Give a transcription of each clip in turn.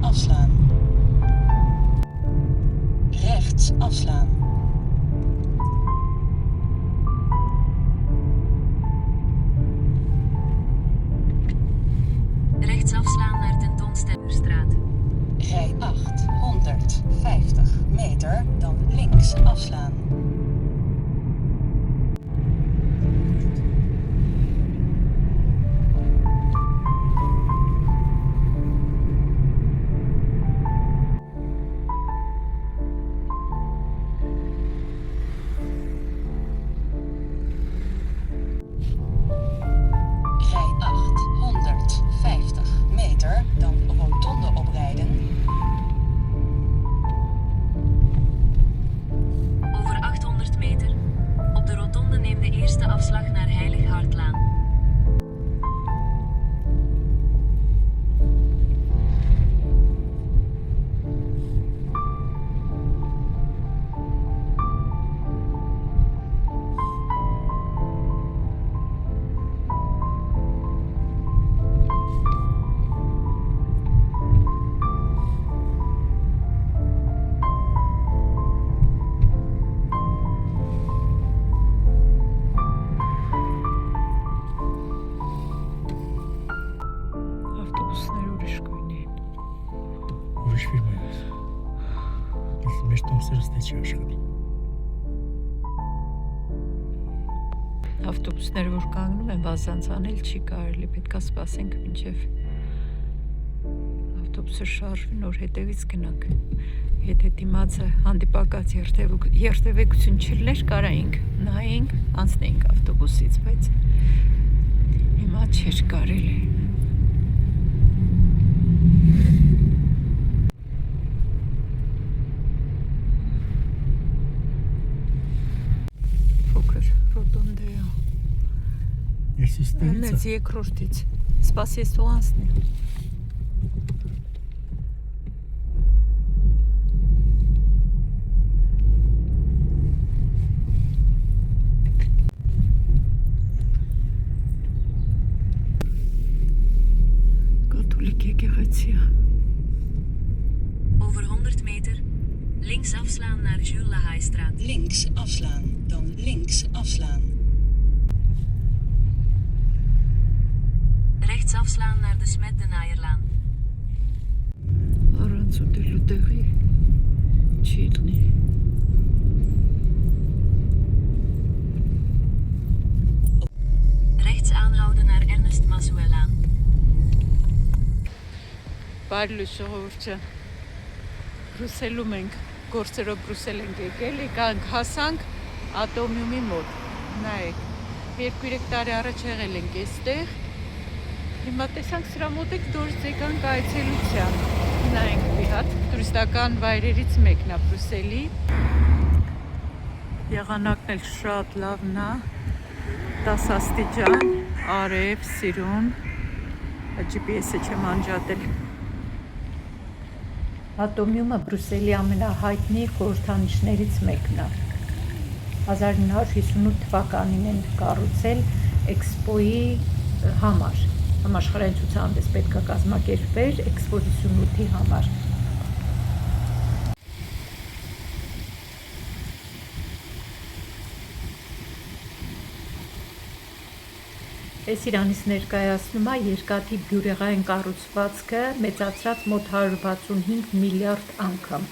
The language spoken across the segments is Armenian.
afslaan. Rechts afslaan. Rechts afslaan naar Tentoonstellerstraat. Rij 8, 150 meter, dan links afslaan. Rij 8, 150 meter, dan rotonde oprijden. Over 800 meter. Op de rotonde neem de eerste afslag naar Heilig Hartlaan. Ավտոբուսները ուրիշ գույն են։ Ուրիշ ֆիրմա է։ Իսկ մեր տոմսերը ստե չի աշխատի։ Ավտոբուսները որ կանգնում են, բազանց անել չի կարելի, պետք է սպասենք մինչև ավտոբուսը շարժվի, նոր հետևից գնանք։ Եթե դիմացը հանդիպակաց երթևեկություն չլներ, կարայինք նայենք, անցնեինք ավտոբուսից, բայց հիմա չէր կարելի։ Փոքր ռոտոնդե է։ Ես իստերից Մեծ երկրորդից։ Սպասես ու անցնի։ Կաթոլիկ եկեղեցի է։ Over 100 meter. Links afslaan naar Jules Lahaystraat. Links afslaan, dan links afslaan. Rechts afslaan naar de Smet de Naaierlaan. Առանց ուտելու տեղի չի լինի։ Rechts aanhouden naar Ernest Masuelaan. Բարի ժողովուրդ, Բրուսելում ենք, գործերով Բրուսել ենք եկել, եկանք հասանք Ատոմիումի մոտ։ Նայեք, 2-3 տարի առաջ եղել ենք այստեղ։ Հիմա տեսանք սրա մոտ եք դուրս եկանք այցելության։ Նայենք մի հատ տուրիստական վայրերից մեկն է Բրուսելի։ Եղանակն էլ շատ լավն է, 10 աստիճան, արև, սիրուն, GPS-ը չեմ անջատել։ Ատոմիումը Բրուսելի ամենահայտնի խորհրդանիշներից մեկն է։ 1958 թվականին են կառուցել էքսպոյի համար։ Համաշխարհային ցուցահանդես պետք է կազմակերպվեր էքսպոզիցիոն 8-ի համար։ Այս Իրանից ներկայացնում է երկաթի բյուրեղային կառուցվածքը մեծացրած մոտ 165 միլիարդ անգամ։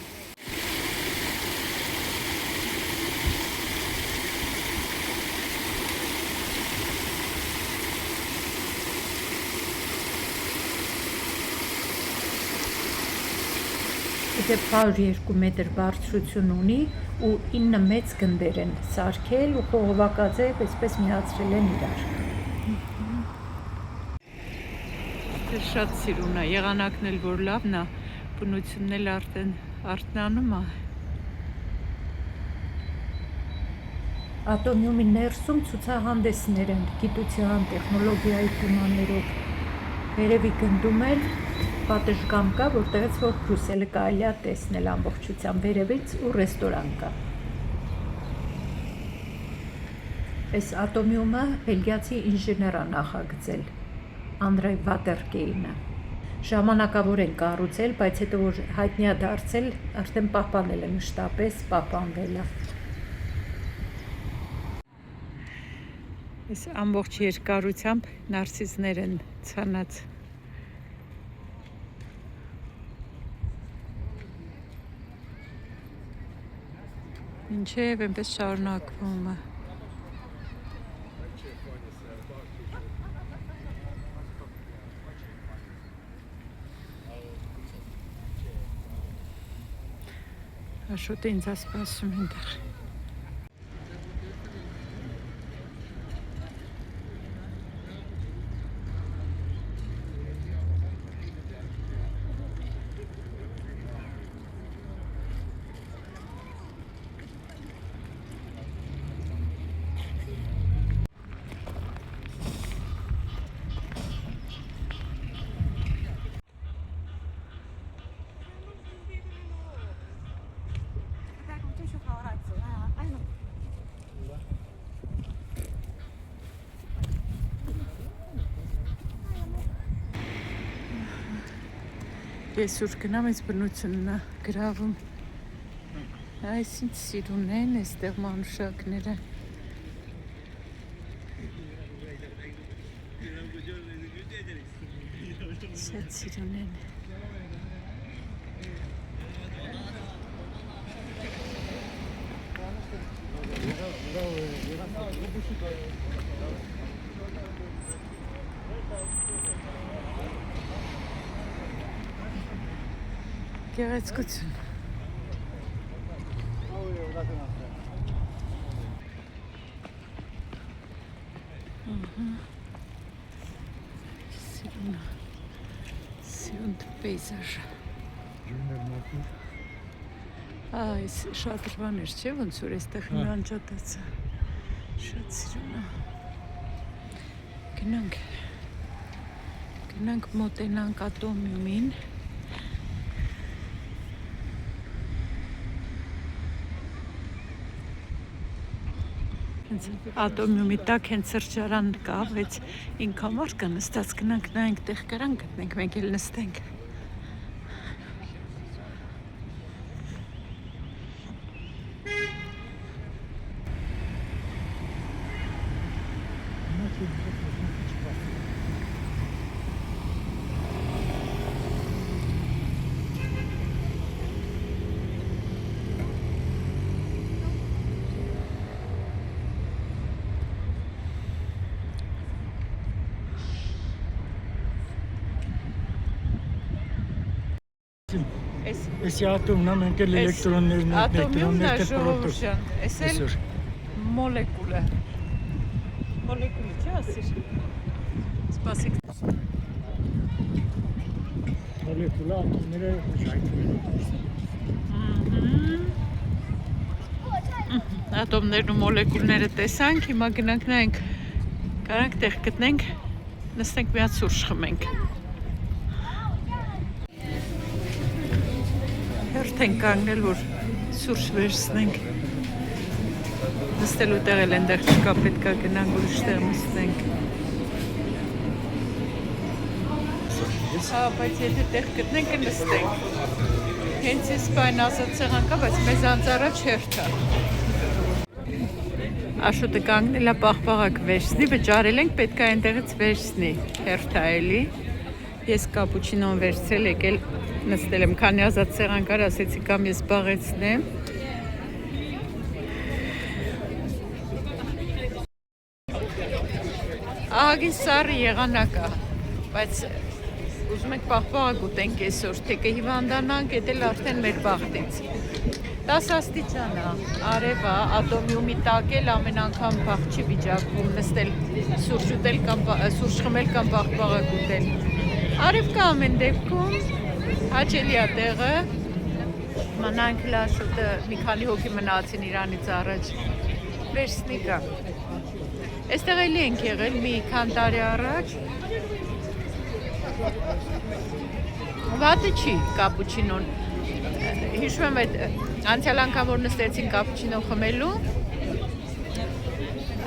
Դեպ 102 մետր բարձրություն ունի ու 9 մեծ գնդեր են սարքել ու խողովակաձև այսպես միացրել են իրար։ Շատ սիրուն է, եղանակն էլ որ լավն է, բնությունն էլ արդեն արթնանում է։ Ատոմիումի ներսում ցուցահանդեսներ են գիտության, տեխնոլոգիայի թեմաներով։ Վերևի գնդում էլ պատշգամբ կա, որտեղից որ Բրուսելը կարելի է տեսնել ամբողջությամբ վերևից ու ռեստորան կա։ Այս ատոմիումը բելգիացի ինժեներ է նախագծել, Անդրե Վատերկեյնը։ ժամանակավոր են կառուցել, բայց հետո որ հայտնի է դարձել, արդեն պահպանել են մշտապես, պահպանվել է։ Այս ամբողջ երկարությամբ նարսիսներ են ցանած։ Ինչև այնպես շարունակվում է։ Աշոտը ինձ ասպասում այնտեղ։ Ես ուր գնամ, այս բնությունն է գրավում։ Այս ինչ սիրուն են այստեղ մանուշակները։ Շատ սիրուն են։ Գեղեցկություն։ Սիրուն պեյզաժ։ Այս շատրվան էր, չէ՞, ոնց որ այստեղ անջատած է։ Շատ սիրուն է։ Գնանք մոտենանք ատոմիումին։ Ատոմիումի տակ հենց սրճարան կա, բայց ինքան մարդ կա նստած, գնանք նայենք տեղ կարան գտնենք, մենք էլ նստենք։ Էսի ատոմն է, մենք էլ էլեկտրոններն ենք, Ատոմիումն է էլեկտրոններ ժողովուրդյան, էս էլ մոլեկուլ է։ Մոլեկուլի չէ ասիր։ Սպասեք։ Մոլեկուլը ատոմները Ատոմներն ու մոլեկուլները տեսանք, հիմա գնանք նայենք, կարանք տեղ գտնենք, նստենք միած սուրճ խմենք։ Հերթ ենք կանգնել, որ սուրճ վերցնենք։ Նստելու տեղ էլ այնտեղ չկա, պետք է գնանք ուրիշ տեղ նստենք։ Բայց եթե տեղ գտնենք, կնստենք։ Հենց այս բան ազատ սեղան կա, բայց մեզանց առաջ հերթ է։ Աշոտը կանգնել է պաղպաղակ վերցնի, վճարել ենք, պետք է այնտեղից վերցնի, հերթ է էլի։ Ես կապուչինոն վերցրել, եկել նստել եմ, քանի ազատ սեղան կար, ասեցի կամ ես բաղեցնեմ։ Ահագին սառը եղանակ է, բայց ուզում ենք պաղպաղակ ուտենք այսօր, թե կհիվանդանանք, էդ էլ արդեն մեր բախտից։ 10 աստիճան է, արև է, ատոմիումի տակ էլ ամեն անգամ բախ չի վիճակվում, նստել, սուրճ ուտել կամ սուրճ խմել կամ պաղպաղակ ուտել։ Արև կա ամեն դեպքում, հաճելի է տեղը, մանանք լաշոտը մի քանի հոգի մնացին իրանից առաջ, վերցնի կա։ Այստեղ էլի ենք եղել մի քան տարի առաջ, վատը չի կապուչինոն, հիշում եմ այդ անցյալ անգամ որ նստեցին կապուչինո խմելու,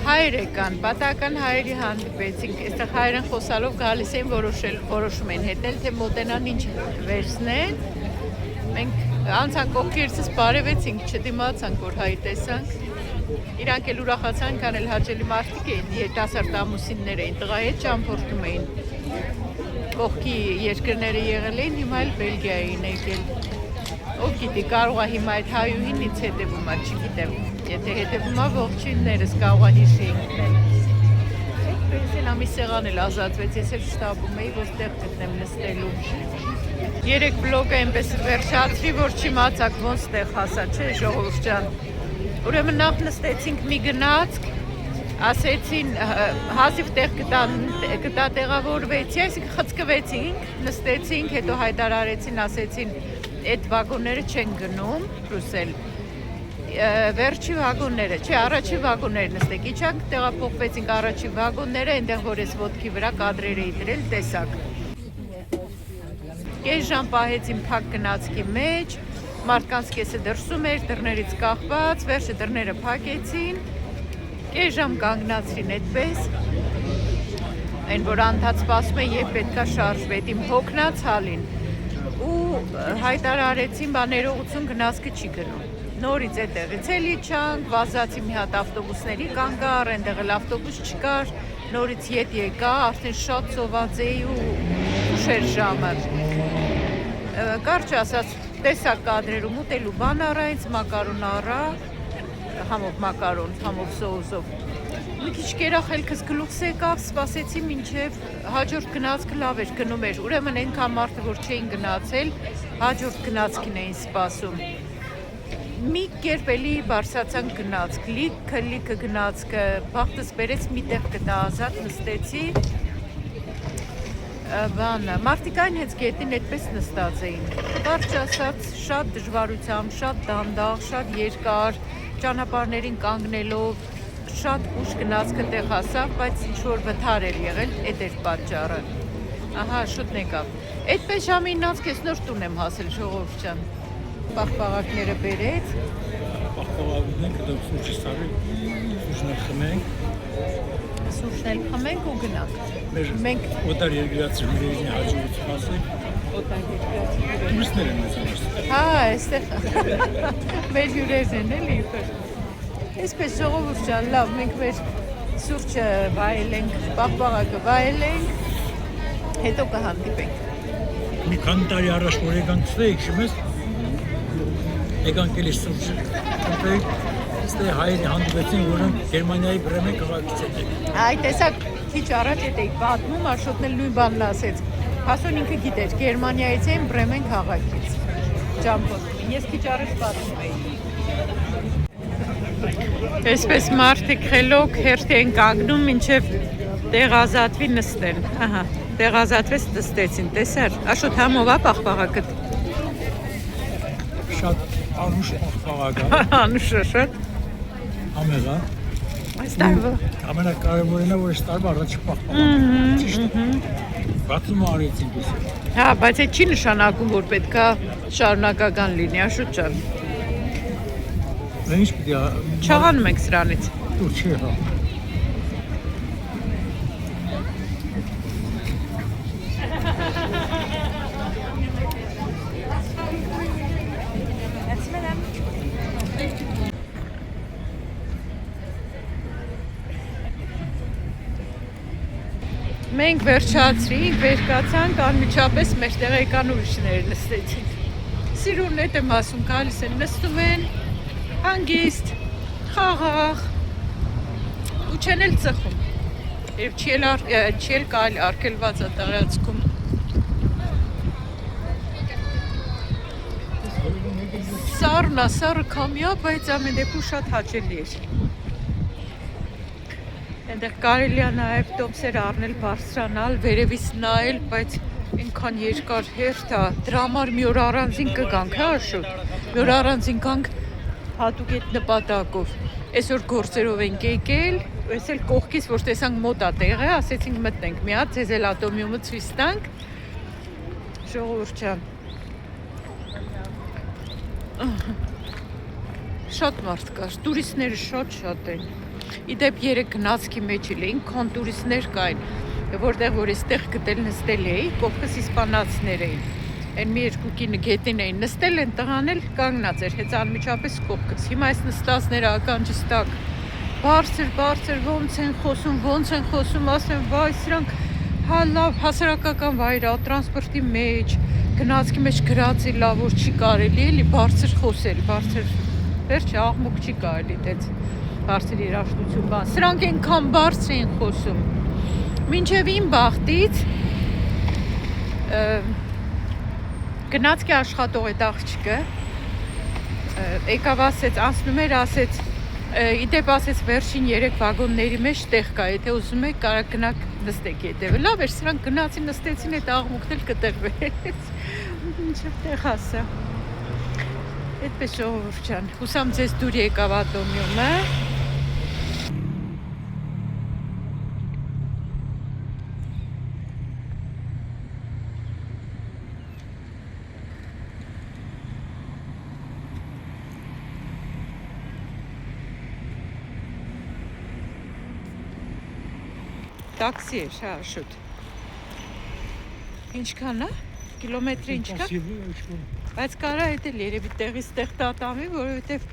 Հայր եկան, պատահական հայերի հանդիպեցինք, այստեղ հայերեն խոսալով գալիս էին որոշում են հետել, թե մոտենան ինչ վերցնեն։ Մենք անցանք կողքերցս բարևեցինք, չդիմացանք, որ հայ տեսանք։ Իրանք էլ ուրախացան, քան էլ հաճելի մարդիկ էին, երիտասարդ ամուսիններ էին, տղայի հետ ճամփորդում էին։ Կողքի երկրները եղել էին, հիմա էլ Բելգիա էին եկել։ Ով գիտի, կարող է հիմա այդ հայուհին ինձ հետևում է, չգիտեմ։ Եթե հետևում է ողջույններս կարող է հիշի ընկնել։ Այդպես էլ ամի սեղան էլ ազատվեց, ես էլ շտապում էի, որ տեղ գտնեմ նստելու։ Երեք բլոգը այնպես վերջացրի, որ չիմացաք ոնց տեղ հասա, չէ, ժողովուրդ ջան։ Ուրեմն նախ նստեցինք մի գնացք, ասեցին հազիվ տեղ գտա տեղավորվեցի, այսինքն խցկվեցինք, նստեցինք, հետո հայտարարեցին, ասեցին այդ վագոնները չեն գնում, Բրուսել, վերջի վագոնները, չէ, առաջի վագոնները նստեք, իջանք, տեղափոխվեցինք առաջի վագոնները, այնտեղ որ ես ոտքի վրա կադրեր էի դրել, տեսակ։ Կես ժամ պահեցին փակ գնացքի մեջ, մարդկանց կեսը դրսում էր, դռներից կախված, վերջը դռները փակեցին, կես ժամ կանգնացրին այդպես, այն որ անդադ սպասում է և պետքա շարժվեց, իմ հոգնած հալին, ու հայտարարեցին ներողություն գնացքը չի գնում։ Նորից այդտեղից էլ իջանք, վազացի մի հատ ավտոբուսների կանգառ, այնտեղ էլ ավտոբուս չկար, նորից ետ եկա, արդեն շատ սոված էի ու ուշ էր ժամը։ Կարճ ասած, տեսակ կադրերում ուտելու բան առա, ինձ մակարոն առա, համով մակարոն, համով սոուսով։ Մի քիչ կերախելքս գլուխս եկավ, սպասեցի մինչև հաջորդ գնացքը լավ էր գնում էր, ուրեմն այնքան մարդը, որ չէին գնացել, հաջորդ գնացքին էին սպասում։ Մի կերպ էլի բարձրացանք գնացք, լիքը գնացքը, բախտս բերեց մի տեղ գտա ազատ, նստեցի, մարդիկ այն հենց գետին այդպես նստած էին, կարճ ասած շատ դժվարությամբ, շատ դանդաղ, շատ երկար, ճանապարհներին կանգնելով, շատ ուշ գնացքը տեղ հասավ, բայց ինչ-որ վթար էր եղել, էդ էր պատճառը, ահա շուտ եկավ, այդպես ժամի 9 կես նոր տուն եմ հասել ժողովուրդ ջան, պաղպաղակները բերեց, Պաղպաղակներն ենք, դա սուրճ ստարի, սուրճն էլ խմենք, սուրճն էլ խմենք ու գնանք, մենք օտար երկրացիներին հաջողություն ասենք, օտար երկրացիներին, տուրիստներ են մեզ համար։ հա, այստեղ մեր հյուրերն են էլի իբր, այսպես ժողովուրդ ջան, լավ, մենք մեր սուրճը վայելենք, պաղպաղակը վայելենք, հետո կհանդիպենք։ Մի քանի տարի առաջ որ եկանք ստե, հիշում ես, եկանք էլի սուրճ կմպեիք, ստե հայերի հանդիպեցին, որոնք Գերմանիայի Բրեմեն քաղաքից եկեք։ Այ տեսակ քիչ առաջ էդ էի պատմում, Աշոտն էլ նույն բանն ասեց։ Հասուն ինքը գիտեր, Գերմանիայից էին Բրեմեն քաղաքից։ Ճամփորդում, ես քիչ առաջ պատմում էի։ Այսպես մարդիկ խելոք հերթ են կանգնում, մինչև տեղ ազատվի նստեն։ Ահա, տեղ ազատվեց նստեցին, տեսար։ Աշոտ համով է պաղպաղակը։ Շատ անուշ պաղպաղակ է։ Անուշը շատ։ Համեղ է։ Այս տարվա։ Ամենակարևորն է, որ այս տարվա առաջ պաղպաղակ։ Ճիշտ է։ Բացումը արեցինք ես։ Հա, բայց այդ չի նշանակում, որ պետքա շարունակական լինի, Աշոտ ջան։ Ինչ պիտի Չաղանում ենք սրանից։ դուր չի հա։ Մենք վերջացրինք, վերկացանք, անմիջապես մեր տեղեկան ուրիշները նստեցին։ Սիրուն էդ եմ ասում, գալիս են, նստում են, հանգիստ, խաղաղ, ու չեն էլ ծխում, և չի էլ կարելի արգելված է տեղացքում։ Սառն է, սառը քամյա, բայց ամեն դեպքում շատ հաճելի էր։ Այնտեղ կարելի է նաև տոմսեր առնել, բարձրանալ, վերևից նայել, բայց այնքան երկար հերթ է, դրա համար մի օր առանձին կգանք, հա Աշոտ, մի օր առանձին գանք հատուկ այդ նպատակով, այսօր գործերով ենք եկել, այս էլ կողքից, որ տեսանք մոտ է տեղը, ասեցինք մտնենք մի հատ, ձեզ էլ ատոմիումը ցույց տանք, ժողովուրդ ջան, շատ մարդ կար, տուրիստները շատ են, Իդեպ 3 գնացքի մեջ էինք, կոնտուրիստներ կային, որտեղ որ այստեղ գտել նստել էի, կողքս իսպանացիներ էին։ Այն մի երկու կինը գետին էին նստել, են տղան էլ կանգնած էր, հենց անմիջապես կողքս։ Հիմա այս նստածները ականջս տակ բարձր ոնց են խոսում, ասեմ, վայ, սրանք հա լավ հասարակական վայր է, տրանսպորտի մեջ, գնացքի մեջ գրած է, լավ որ չի կարելի էլի բարձր խոսել, վերջը աղմուկ չի կարելի դեց բարձր երաժշտություն բան։ Սրանք այնքան բարձր էին խոսում։ Մինչև իմ բախտից գնացքի աշխատող այդ աղջիկը եկավ ասեց, անցնում էր, ասեց, իդեպ ասեց վերջին 3 վագոնների մեջ տեղ կա, եթե ուզում եք կարող գնաք նստեք հետևը։ Լավ էր, սրանք գնացին նստեցին, այդ աղմուկն էլ կտրվեց։ Ինչև տեղ ասա։ Այդպես ժողովուրդ ջան, հուսամ ձեզ դուր եկավ ատոմիումը։ Տաքսի էր, հա, շուտ։ Ինչքան է? Կիլոմետրի ինչքան։ Բայց կարա հետ էլ երևի տեղից տեղ տատամի, որովհետև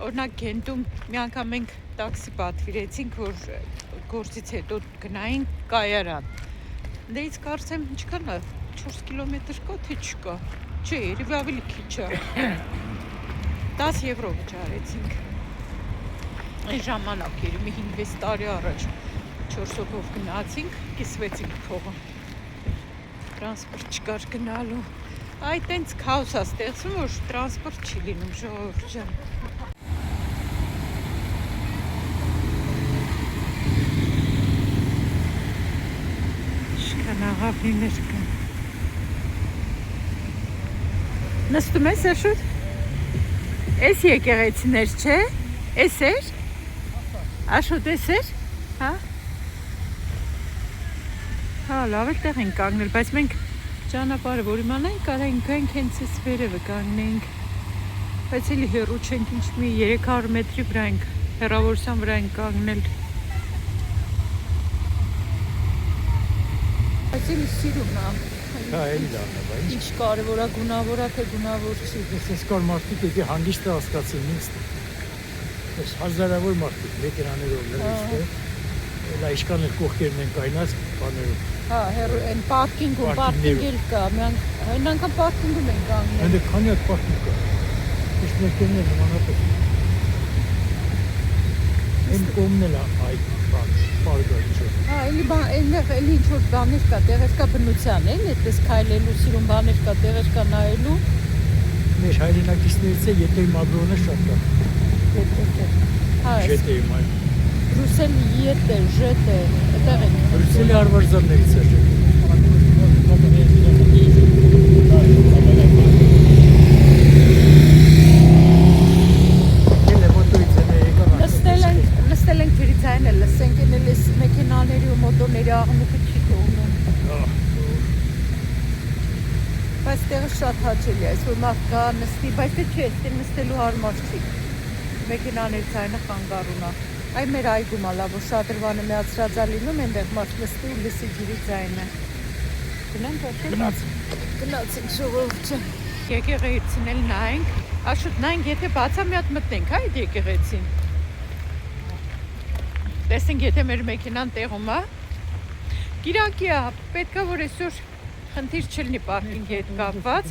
օրինակ Գենտում մի անգամ մենք տաքսի պատվիրեցինք, որ գործից հետո գնային կայարան։ Դեից կարծեմ ինչքան է, 4 կիլոմետր կա, թե չկա։ Չէ, երևի ավելի քիչ է։ 10 եվրո վճարեցինք։ Այն ժամանակ երևի 5-6 տարի առաջ 4 հոգով գնացինք, կիսվեցինք փողը։ Տրանսպորտ չկար գնալու։ Այդ տենց քաոս է ստեղծվում, որ տրանսպորտ չի լինում, ժողովուրդ ջան։ Շքան աղավնիներ կան։ Նստում ես Սերժուտ։ Էս եկեղեցիներ չէ։ Էս էր։ Աշոտ էս էր։ Հա։ Հա, լավ էլ տեղ ենք կանգնել, բայց մենք ճանապարհը որ իմանայինք, կարայինք գանք հենց էս վերևը կանգնենք։ Բայց էլի հեռու չենք, ինչ մի 300 մետրի վրա ենք, հեռավորության վրա ենք կանգնել։ Բայց էլի սիրուն է։ Հա, էլի լավ է, բայց Ինչ կարևոր է, գունավոր է, թե գունավոր չի։ ես կար մարդիկ եկի հանգիստը հասկացին ինձ։ Ես հազարավոր մարդիկ մեքենաներով լրիվ է։ Լա իշքան էլ կողքերն են կայնած բաներով։ Հա, այն պարկինգում էլ կա, այն անգամ պարկինգում են կանգնել։ Այնտեղ քանի հատ պարկինգ կա։ Իսկ մեքենաները նմանատիպ։ Այն կողմն էլ այդ բան, պարկը ինչու։ Հա, այնտեղ էլի ինչ-որ բաներ կա, տեղեր կա բնության, էլի այդպես քայլելու, սիրուն բաներ կա, տեղեր կա նայելու։ Մեր հայրենակիցներից է ԵՏ մադրոնը շատ կա։ Հա, ԺՏ-ի մայր։ Բրուսել ԵՏ, ԺՏ, այդտեղ են։ Բրուսելի արվարձաններից է։ Նստել ենք Ֆիրիցային էլ լսենք, են էլ էս մեքենաների ու մոտորների աղմուկը չի թողնում։ Բայց տեղը շատ հաճելի է, այսօր մարդ կա նստի, բայց թե չէ, այստեղ նստելու հարմար չի։ Մեքենաների ձայնը խանգարում է։ Այ մեր այգում է լավ, որ շատրվանը միացրած է լինում, այնտեղ մարդ նստի ու լսի ջրի ձայնը։ Գնանք այդպես։ Գնացինք ժողովուրդ ջան։ Եկեղեցին էլ նայենք։ Աշոտ նայենք, եթե բացա մի հատ մտնենք, հա, այդ եկեղեցին։ Տեսնենք, եթե մեր մեքենան տեղում է։ Կիրակի է, պետքա որ այսօր խնդիր չլինի պարկինգի հետ կապված։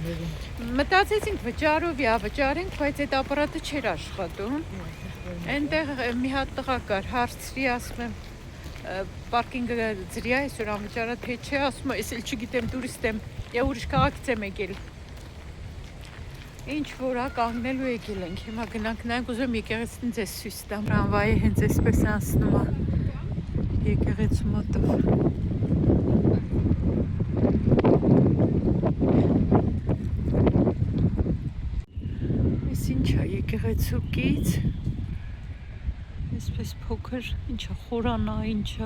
Մտածեցինք վճարով վճարենք, բայց այդ ապարատը չէր աշխատում։ Այնտեղ մի հատ տղա կար, հարցրի, ասում եմ, պարկինգը ձրի է այսօր անվճարա թե չէ, ասում եմ, ես էլ չգիտեմ, տուրիստ եմ, և ուրիշ քաղաքից եմ եկել։ Ինչ որ է կանգնելու եկել ենք, հիմա գնանք նայենք, ուզում եկեղեցին ձեզ ցույց տամ։ Տրամվայի հենց այսպես անցնում է եկեղեցու մոտով։ Այս ինչ է եկեղեցու կից։ Այսպես փոքր, ինչ է խորանա, ինչ է։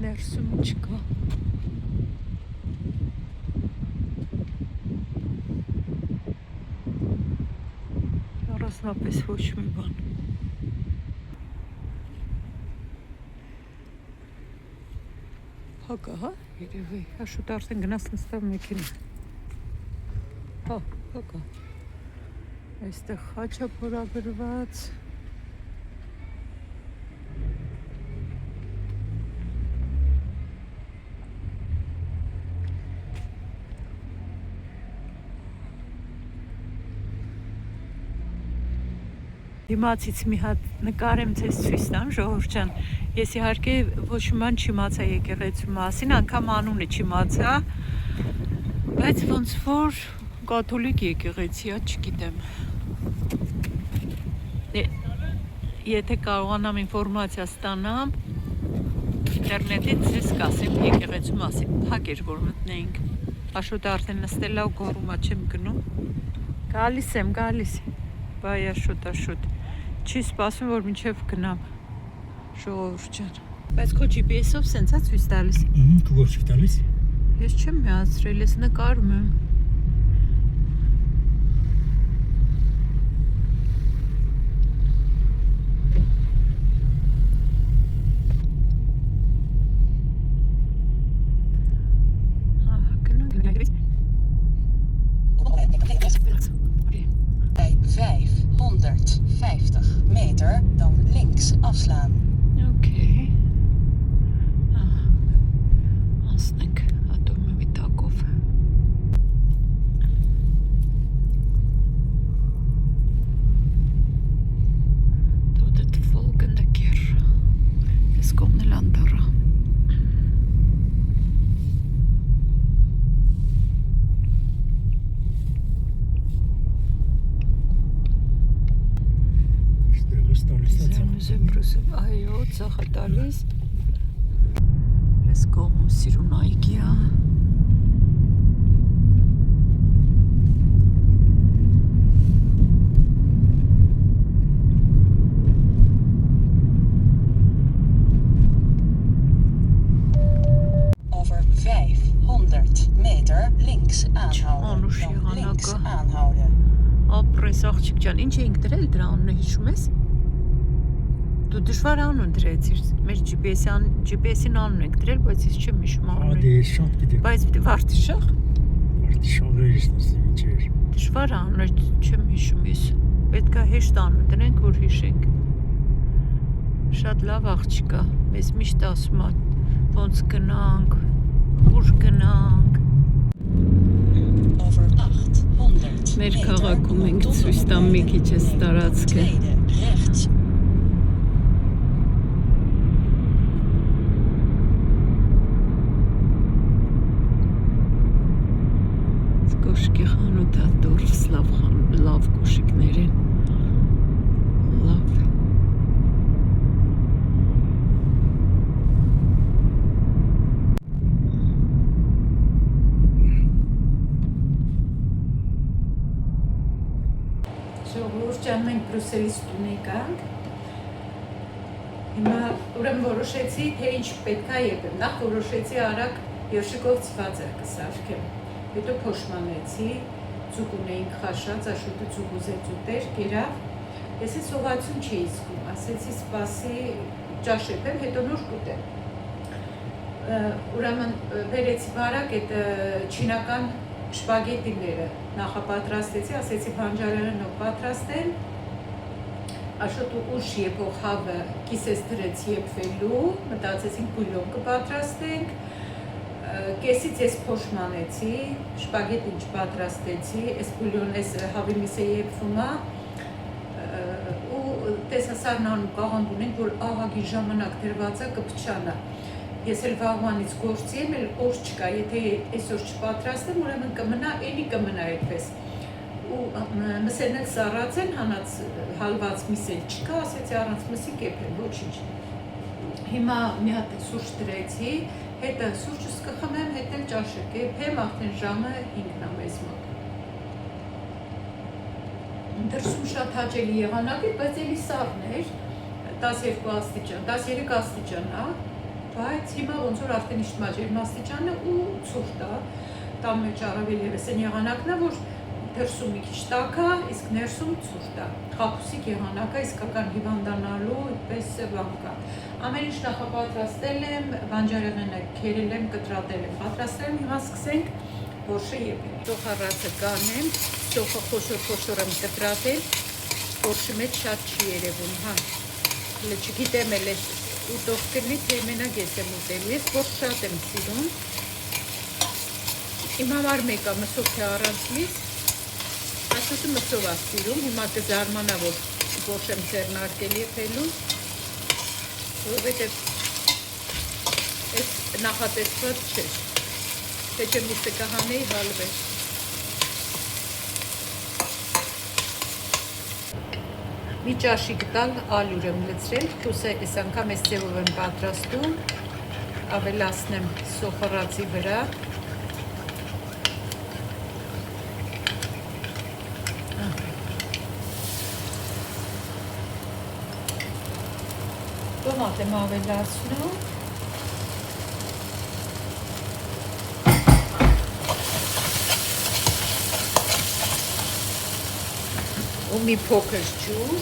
Ներսում ինչ կա։ Մասնապես ոչ մի բան։ Հակա, հա, երևի, հաշուտ արդեն գնաց նստավ մեքենա։ Հա, հակա։ Այստեղ խաչ է փորագրված։ Դիմացից մի հատ նկարեմ ձեզ ցույց տամ, ժողովուրդ ջան։ Ես իհարկե ոչ մի բան չիմացա եկեղեցու մասին, անգամ անունը չիմացա, բայց ոնց որ կաթոլիկ եկեղեցի է, չգիտեմ։ Եթե կարողանամ ինֆորմացիա ստանամ, ինտերնետից ձեզ կասեմ եկեղեցու մասին, փակ էր որ մտնեինք։ Աշոտը արդեն նստել է ու գոռում է, չեմ գնում։ Գալիս եմ, գալիս։ Բայ աշոտ։ Չի սպասում, որ մինչև գնամ, ժողովուրդ ջան։ Բայց քո GPS-ով սենց է ցույց տալիս։ Դու ոչ տալիս։ Ես չեմ միացրել, ես նկարում եմ։ Bij 550 meter dan links afslaan. Okay. Անցնենք ատոմի տակով։ Dort folgende Kirche. Es kommt eine Landara. Brüssel, այո, ցախը տալիս։ Ես կողմ սիրուն այգի է։ Over 500 meter links aanhouden. Անուշի Dan links հանակը։ aanhouden. Ապրես աղջիկ ջան, ինչ էինք դրել դրա անունը հիշում ես։ Դու դժվար անուն դրեցիր։ Մեր GPS-ին անուն ենք դրել, բայց ես չեմ հիշում անունը։ Ադե շատ գիտեմ։ Բայց Վարդիշախ։ Շողերը իստասին չէր։ Դժվար անունը չեմ հիշում ես։ Պետք է հեշտ անուն դնենք, որ հիշենք։ Շատ լավ աղջիկ է։ Մեզ միշտ ասում է ոնց գնանք, ուր գնանք։ Over 800 Մեր meter քաղաքում ենք rondom ցույց տամ մի քիչ էս տարածքը։ tweede rechts. Կոշկի խանութ է, դուրս լավ կոշիկներ են։ Լավ։ Ժողովուրդ ջան, մենք Բրյուսելից տուն եկանք։ Հիմա ուրեմն որոշեցի, թե ինչ պետք է եկեմ։ Նախ որոշեցի արագ Երշիկով ծվածեր կսարքեմ։ Հետո փոշմանեցի, ծուկ ունեինք խաշած, աշոտը ծուկ ուզեց ուտեր, կերավ։ Ես էս սողացուն չէի զգում, ասեցի սպասի ճաշեպեմ, հետո նոր կուտեմ։ Ուրեմն բերեցի բարակ այդ չինական շպագետիները նախապատրաստեցի, ասեցի բանջարեղենով պատրաստել, աշոտը ուշ եփող հավը կիսես դրեց եփվելու, մտածեցինք բուլյոն կպատրաստենք, կեսից ես փոշմանեցի, շպագետին չպատրաստեցի, այս բուլյոն այս հավի միսը եփվում է, ու տեսասարնանում կաղանդ ունենք, որ ահագի ժամանակ դրված է կփչանա։ Ես էլ վաղվանից գործի եմ, էլ օր չկա, եթե այսօր չպատրաստեմ, ուրեմն կմնա, էլի կմնա այդպես։ Ու մսերն էլ սառած են, հանած հալված միս էլ չկա, ասեցի առանց մսի կեփեմ, ոչինչ։ Հիմա մի հատ սուրճ դրեցի, հետը սուրճս կխմեմ, հետ էլ ճաշը կեփեմ, արդեն ժամը 5-ն է մեզ մոտ։ Դրսում շատ հաճելի եղանակ էր, բայց էլի սառն էր, 12 աստիճան, 13 աստիճան է, բայց հիմա ոնց որ արդեն իշտմա ջերմաստիճանը ու ցուրտ է, տան մեջ առավել ևս այն եղանակն է, որ Դրսում մի քիչ տաք է, իսկ ներսում ցուրտ է։ Խապուսիկ եղանակը իսկական հիվանդանալու պես բան կա։ Ամեն ինչ նախապատրաստել եմ, բանջարեղենը քերել եմ, կտրատել եմ, պատրաստել եմ, հիմա սկսենք բորշը եպել։ Սոխառացը կանեմ, սոխը խոշոր եմ կտրատել, բորշի մեջ շատ չի երևում, հա։ Չգիտեմ էլ ես ուտող կլի, թե մենակ ես եմ ուտելու, ես բորշ շատ եմ սիրում։ Իմ համար մեկ է մսոք է առանցլից, ասոտը մսով է սիրում, հիմա կզարմանա, որ բորշ եմ ձեռնարկել եփելու, որովհետև այս նախատեսված չէր, թե չէ միսը կհանեի հալվեր։ Մի ճաշիկ տալ ալյուր եմ լցրել, պլուսը այս անգամ այս ձևով եմ պատրաստում, ավելացնեմ սոխառացի վրա, տոմատ եմ ավելացնում, ու մի փոքր ջուր,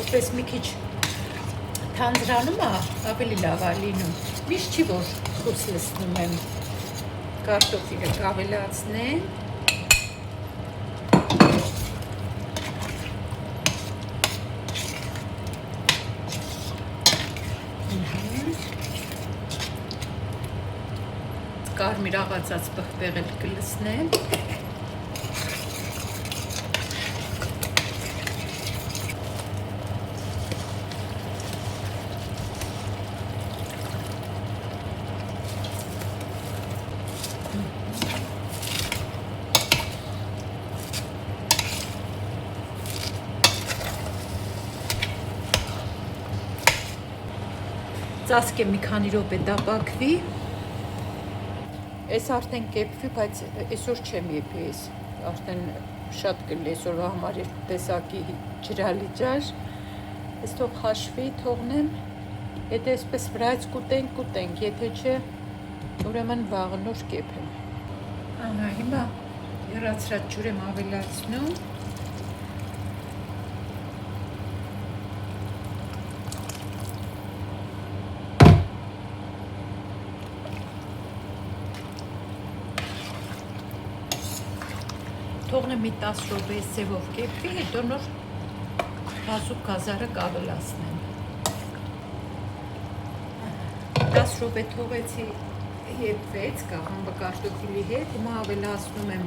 պես մի քիչ թանձրանում է, ավելի լավ է լինում, միշտ չի, որ խուս լցնում եմ, կարտոֆիլը կավելացնեմ, կարմիր աղացած պղպեղ էլ կլցնեմ, ծածկ եմ մի քանի րոպե տապակվի, այս արդեն կեպվի, բայց այսօր չեմ եփի, այս արդեն շատ կլի, այսօրվա համար էր տեսակի ջրալի ջար, այս թող խաշվի, թողնեմ, եթե այսպես վրայից կուտենք, եթե չէ, ուրեմն վաղը նոր կեպեմ։ Ահա, հիմա եռացրած ջուր եմ ավելացնում, թողնեմ մի 10 րոպե սևով կեպվի, հետո նոր բազուկ գազարը կավելացնեմ։ 10 րոպե թողեցի եփվեց կաղամբը կարտոֆիլի հետ, հիմա ավելացնում եմ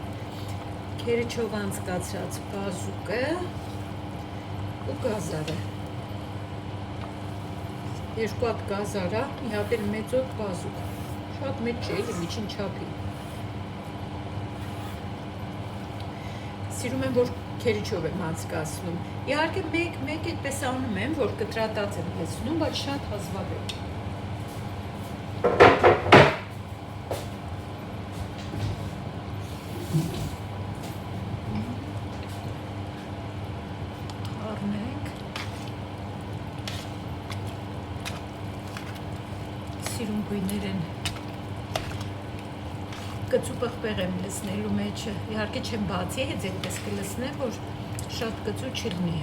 քերիչով անցկացրած բազուկը ու գազարը։ Երկու հատ գազարա, մի հատ էլ մեծոտ բազուկ, շատ մեծ չէ, էլի միջին չափի։ Սիրում եմ, որ քերիչով եմ անցկացնում։ Իհարկե մեկ այդպես անում եմ, որ կտրատած եմ լցնում, բայց շատ հազվադեպ եմ։ Առնենք։ Սիրուն գույներ են։ Կծու պղպեղ եմ լցնելու մեջը, իհարկե չեմ բացի, հետ այդպես կլցնեմ, որ շատ կծու չլինի։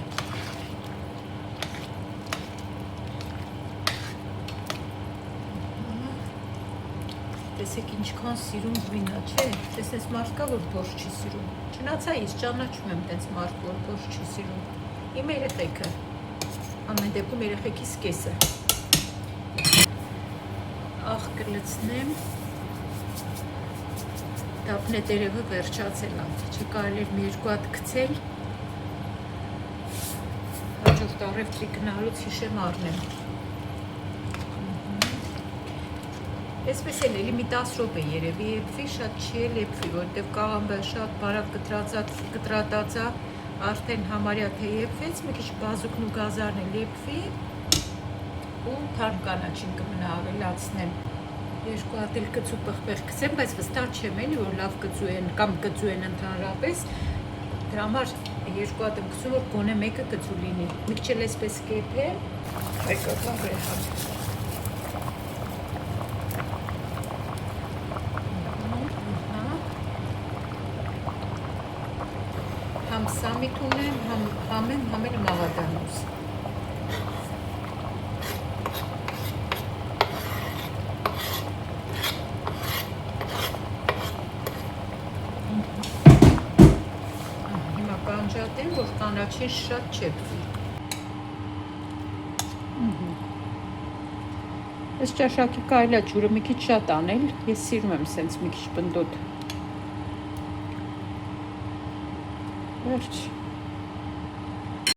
Տեսեք ինչքան սիրուն գույն է, չէ՞, տեսնես մարդ կա, որ բորշ չի սիրում։ Չնայած ես ճանաչում եմ տենց մարդ, որ բորշ չի սիրում։ Իմ երեխեքը, ամեն դեպքում երեխեքիս կեսը։ Աղ կլցնեմ։ Դափնե տերևը վերջացել է, չկարելի էր մի երկու հատ գցել, հաջորդ առևտրի գնալուց հիշեմ առնեմ։ Այսպես էլ էլի մի 10 րոպե երևի եփվի, շատ չի էլ եփվի, որովհետև կաղամբը շատ բարակ կտրատած է, արդեն համարյա թե եփվեց, մի քիչ բազուկն ու գազարն էլ եփվի ու թարմ կանաչին կմնա ավելացնեմ։ Երկու հատ էլ կծու պղպեղ գցեմ, բայց վստահ չեմ էլի, որ լավ կծու են կամ կծու են ընդհանրապես, Դրա համար երկու հատ եմ գցում, որ գոնե մեկը գծու լինի։ Մի քիչ էլ էսպես կեփեմ, հայկական ռեհան։ Համ սամիտ ունեմ, համ էլ մաղադանոց։ Հիմա կանջատեմ, որ կանաչին շատ չեպվի։ Այս ճաշակի կարելի է ջուրը մի քիչ շատ անել, ես սիրում եմ սենց մի քիչ պնդոտ։ Վերջ։